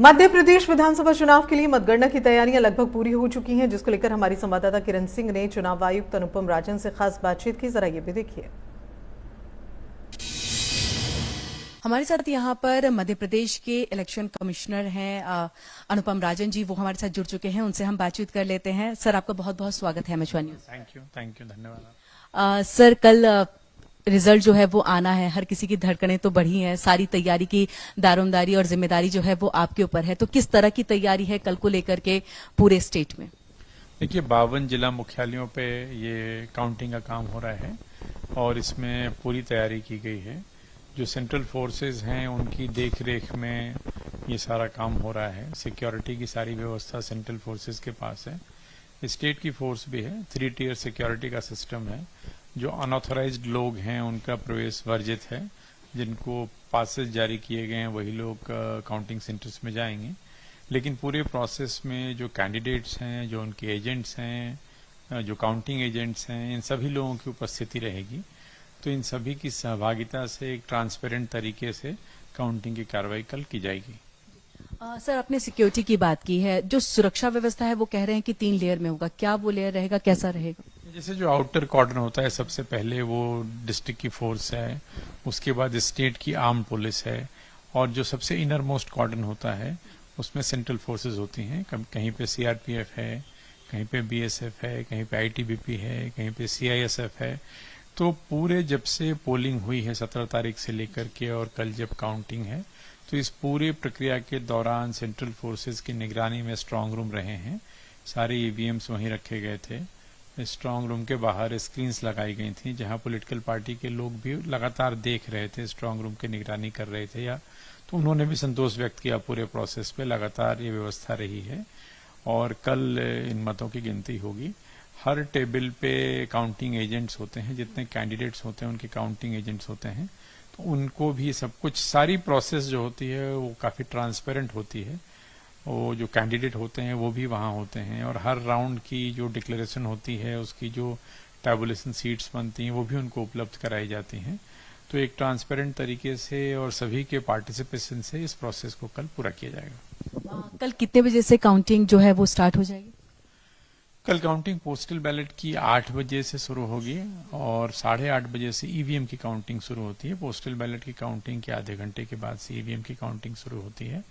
मध्य प्रदेश विधानसभा चुनाव के लिए मतगणना की तैयारियां लगभग पूरी हो चुकी हैं, जिसको लेकर हमारी संवाददाता किरण सिंह ने चुनाव आयुक्त अनुपम राजन से खास बातचीत की। जरा ये भी देखिए। हमारे साथ यहाँ पर मध्य प्रदेश के इलेक्शन कमिश्नर हैं अनुपम राजन जी, वो हमारे साथ जुड़ चुके हैं। उनसे हम बातचीत कर लेते हैं। सर, आपका बहुत बहुत स्वागत है MH one news. Thank you, धन्यवाद। सर, कल रिजल्ट जो है वो आना है, हर किसी की धड़कनें तो बढ़ी हैं, सारी तैयारी की दारोमदारी और जिम्मेदारी जो है वो आपके ऊपर है। तो किस तरह की तैयारी है कल को लेकर के पूरे स्टेट में? देखिए, 52 जिला मुख्यालयों पे ये काउंटिंग का काम हो रहा है और इसमें पूरी तैयारी की गई है। जो सेंट्रल फोर्सेस हैं उनकी देखरेख में ये सारा काम हो रहा है। सिक्योरिटी की सारी व्यवस्था सेंट्रल फोर्सेस के पास है। स्टेट की फोर्स भी है। 3 टियर सिक्योरिटी का सिस्टम है। जो अनऑथराइज्ड लोग हैं उनका प्रवेश वर्जित है। जिनको पासेस जारी किए गए हैं वही लोग काउंटिंग सेंटर्स में जाएंगे। लेकिन पूरे प्रोसेस में जो कैंडिडेट्स हैं, जो उनके एजेंट्स हैं, जो काउंटिंग एजेंट्स हैं, इन सभी लोगों की उपस्थिति रहेगी। तो इन सभी की सहभागिता से एक ट्रांसपेरेंट तरीके से काउंटिंग की कार्रवाई कल की जाएगी। सर, आपने सिक्योरिटी की बात की है। जो सुरक्षा व्यवस्था है वो कह रहे हैं कि 3 लेयर में होगा। क्या वो लेयर रहेगा, कैसा रहेगा? जैसे जो आउटर कॉर्डन होता है, सबसे पहले वो डिस्ट्रिक्ट की फोर्स है, उसके बाद स्टेट की आर्म पुलिस है, और जो सबसे इनर मोस्ट कॉर्डन होता है उसमें सेंट्रल फोर्सेज होती हैं। कहीं पे सीआरपीएफ है, कहीं पे बीएसएफ है, कहीं पे आईटीबीपी है, कहीं पे सीआईएसएफ है। तो पूरे जब से पोलिंग हुई है 17 तारीख से लेकर के और कल जब काउंटिंग है, तो इस पूरी प्रक्रिया के दौरान सेंट्रल फोर्सेज की निगरानी में स्ट्रांग रूम रहे हैं। सारे ईवीएम्स वहीं रखे गए थे। स्ट्रांग रूम के बाहर स्क्रीन्स लगाई गई थी जहां पॉलिटिकल पार्टी के लोग भी लगातार देख रहे थे, स्ट्रांग रूम की निगरानी कर रहे थे, या तो उन्होंने भी संतोष व्यक्त किया पूरे प्रोसेस पे। लगातार ये व्यवस्था रही है और कल इन मतों की गिनती होगी। हर टेबल पे काउंटिंग एजेंट्स होते हैं, जितने कैंडिडेट्स होते हैं उनके काउंटिंग एजेंट्स होते हैं। तो उनको भी सब कुछ, सारी प्रोसेस जो होती है वो काफी ट्रांसपेरेंट होती है। वो जो कैंडिडेट होते हैं वो भी वहां होते हैं और हर राउंड की जो डिक्लेरेशन होती है, उसकी जो टैबुलेशन सीट्स बनती हैं वो भी उनको उपलब्ध कराई जाती हैं। तो एक ट्रांसपेरेंट तरीके से और सभी के पार्टिसिपेशन से इस प्रोसेस को कल पूरा किया जाएगा। कल कितने बजे से काउंटिंग जो है वो स्टार्ट हो जाएगी? कल काउंटिंग पोस्टल बैलेट की 8 बजे से शुरू होगी और 8:30 बजे से ईवीएम की काउंटिंग शुरू होती है। पोस्टल बैलेट की काउंटिंग के आधे घंटे के बाद से ईवीएम की काउंटिंग शुरू होती है।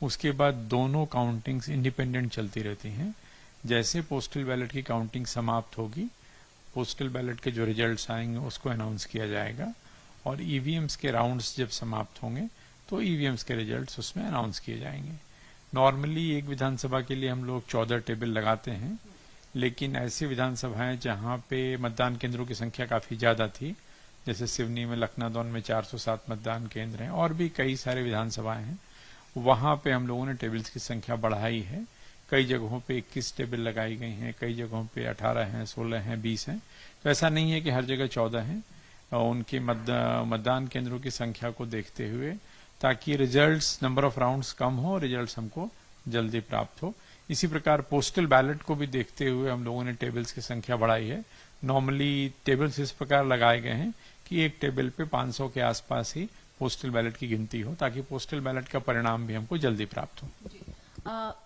उसके बाद दोनों काउंटिंग्स इंडिपेंडेंट चलती रहती हैं। जैसे पोस्टल बैलेट की काउंटिंग समाप्त होगी, पोस्टल बैलेट के जो रिजल्ट्स आएंगे उसको अनाउंस किया जाएगा और ईवीएम्स के राउंड्स जब समाप्त होंगे तो ईवीएम्स के रिजल्ट्स उसमें अनाउंस किए जाएंगे। नॉर्मली एक विधानसभा के लिए हम लोग 14 टेबल लगाते हैं, लेकिन ऐसी विधानसभाएं जहां पे मतदान केंद्रों की संख्या काफी ज्यादा थी, जैसे सिवनी में, लखनादौन में 407 मतदान केंद्र हैं और भी कई सारे विधानसभाएं हैं, वहां पे हम लोगों ने टेबल्स की संख्या बढ़ाई है। कई जगहों पे 21 टेबल लगाई गई हैं, कई जगहों पे 18 हैं, 16 हैं, 20 हैं। तो ऐसा नहीं है कि हर जगह 14 हैं। उनके मतदान केंद्रों की संख्या को देखते हुए, ताकि रिजल्ट्स, नंबर ऑफ राउंड्स कम हो, रिजल्ट्स हमको जल्दी प्राप्त हो। इसी प्रकार पोस्टल बैलेट को भी देखते हुए हम लोगों ने टेबल्स की संख्या बढ़ाई है। नॉर्मली टेबल्स इस प्रकार लगाए गए हैं कि एक टेबल पे 500 के आसपास ही पोस्टल बैलेट की गिनती हो, ताकि पोस्टल बैलेट का परिणाम भी हमको जल्दी प्राप्त हो।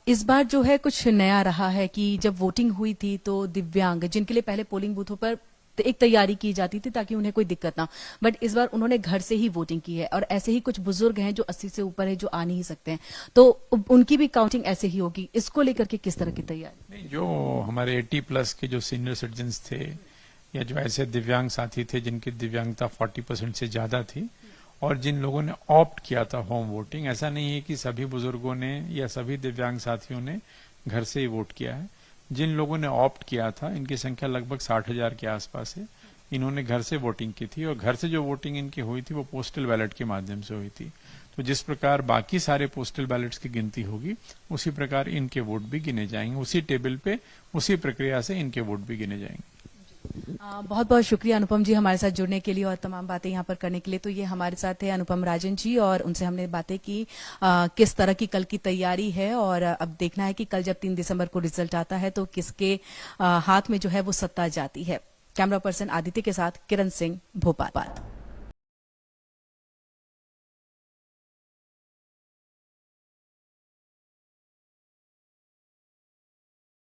इस बार जो है कुछ नया रहा है कि जब वोटिंग हुई थी तो दिव्यांग, जिनके लिए पहले पोलिंग बूथों पर एक तैयारी की जाती थी ताकि उन्हें कोई दिक्कत ना, बट इस बार उन्होंने घर से ही वोटिंग की है। और ऐसे ही कुछ बुजुर्ग हैं जो 80 से ऊपर है, जो आ नहीं सकते हैं, तो उनकी भी काउंटिंग ऐसे ही होगी। इसको लेकर के किस तरह की तैयारी? नहीं, जो हमारे 80+ के जो सीनियर सिटीजन थे या जो ऐसे दिव्यांग साथी थे जिनकी दिव्यांगता 40% से ज्यादा थी और जिन लोगों ने ऑप्ट किया था होम वोटिंग, ऐसा नहीं है कि सभी बुजुर्गों ने या सभी दिव्यांग साथियों ने घर से ही वोट किया है। जिन लोगों ने ऑप्ट किया था, इनकी संख्या लगभग 60,000 के आसपास है। इन्होंने घर से वोटिंग की थी और घर से जो वोटिंग इनकी हुई थी वो पोस्टल बैलेट के माध्यम से हुई थी। तो जिस प्रकार बाकी सारे पोस्टल बैलेट्स की गिनती होगी, उसी प्रकार इनके वोट भी गिने जाएंगे। उसी टेबल पे, उसी प्रक्रिया से इनके वोट भी गिने जाएंगे। बहुत बहुत शुक्रिया अनुपम जी हमारे साथ जुड़ने के लिए और तमाम बातें यहाँ पर करने के लिए। तो ये हमारे साथ थे अनुपम राजन जी और उनसे हमने बातें की किस तरह की कल की तैयारी है। और अब देखना है कि कल जब 3 दिसंबर को रिजल्ट आता है तो किसके हाथ में जो है वो सत्ता जाती है। कैमरा पर्सन आदित्य के साथ किरण सिंह, भोपाल।